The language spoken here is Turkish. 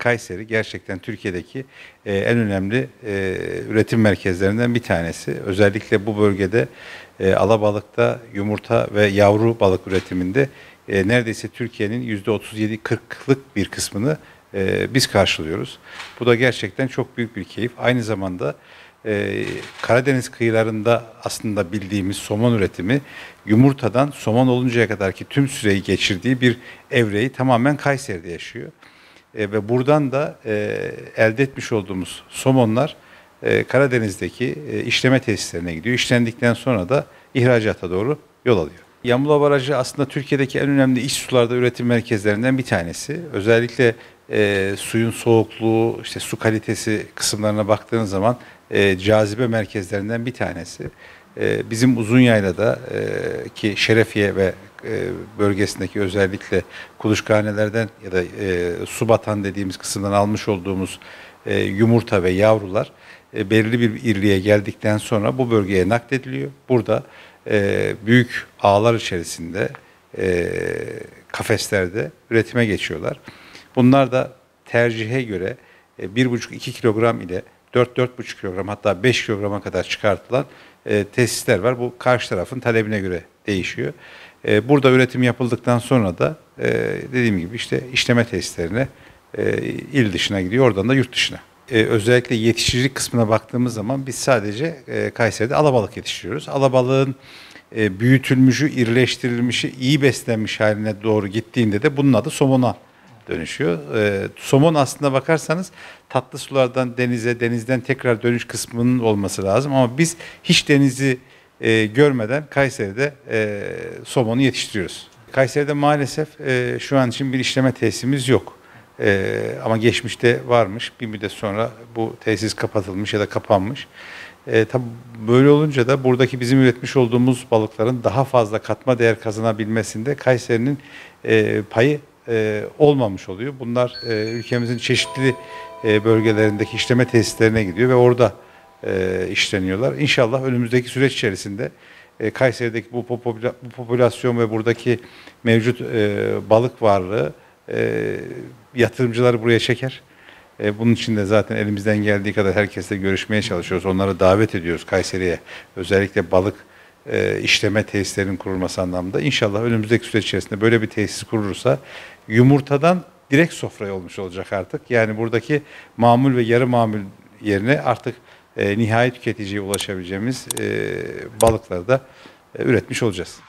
Kayseri gerçekten Türkiye'deki en önemli üretim merkezlerinden bir tanesi. Özellikle bu bölgede alabalıkta, yumurta ve yavru balık üretiminde neredeyse Türkiye'nin %37-40'lık bir kısmını biz karşılıyoruz. Bu da gerçekten çok büyük bir keyif. Aynı zamanda Karadeniz kıyılarında aslında bildiğimiz somon üretimi yumurtadan somon oluncaya kadarki tüm süreyi geçirdiği bir evreyi tamamen Kayseri'de yaşıyor. Ve buradan da elde etmiş olduğumuz somonlar Karadeniz'deki işleme tesislerine gidiyor. İşlendikten sonra da ihracata doğru yol alıyor. Yamula Barajı aslında Türkiye'deki en önemli iç sularda üretim merkezlerinden bir tanesi. Özellikle suyun soğukluğu, işte su kalitesi kısımlarına baktığınız zaman cazibe merkezlerinden bir tanesi. Bizim Uzunyayla'da ki Şerefiye ve bölgesindeki özellikle kuluçkanelerden ya da su batan dediğimiz kısımdan almış olduğumuz yumurta ve yavrular belirli bir irliğe geldikten sonra bu bölgeye naklediliyor. Burada büyük ağlar içerisinde kafeslerde üretime geçiyorlar. Bunlar da tercihe göre 1,5-2 kilogram ile 4-4,5 kilogram hatta 5 kilograma kadar çıkartılan tesisler var. Bu karşı tarafın talebine göre değişiyor. Burada üretim yapıldıktan sonra da dediğim gibi işte işleme tesislerine il dışına gidiyor, oradan da yurt dışına. Özellikle yetiştirici kısmına baktığımız zaman biz sadece Kayseri'de alabalık yetiştiriyoruz. Alabalığın büyütülmüşü, irileştirilmişi, iyi beslenmiş haline doğru gittiğinde de bunun adı somona dönüşüyor. Somon aslında bakarsanız tatlı sulardan denize, denizden tekrar dönüş kısmının olması lazım. Ama biz hiç denizi görmeden Kayseri'de somonu yetiştiriyoruz. Kayseri'de maalesef şu an için bir işleme tesisimiz yok. Ama geçmişte varmış. Bir müddet sonra bu tesis kapatılmış ya da kapanmış. Tabii böyle olunca da buradaki bizim üretmiş olduğumuz balıkların daha fazla katma değer kazanabilmesinde Kayseri'nin payı olmamış oluyor. Bunlar ülkemizin çeşitli bölgelerindeki işleme tesislerine gidiyor ve orada işleniyorlar. İnşallah önümüzdeki süreç içerisinde Kayseri'deki bu popülasyon ve buradaki mevcut balık varlığı yatırımcıları buraya çeker. Bunun için de zaten elimizden geldiği kadar herkesle görüşmeye çalışıyoruz. Onları davet ediyoruz Kayseri'ye. Özellikle balık işleme tesislerinin kurulması anlamında. İnşallah önümüzdeki süreç içerisinde böyle bir tesis kurulursa yumurtadan direkt sofraya olmuş olacak artık. Yani buradaki mamul ve yarı mamul yerine artık nihai tüketiciye ulaşabileceğimiz balıkları da üretmiş olacağız.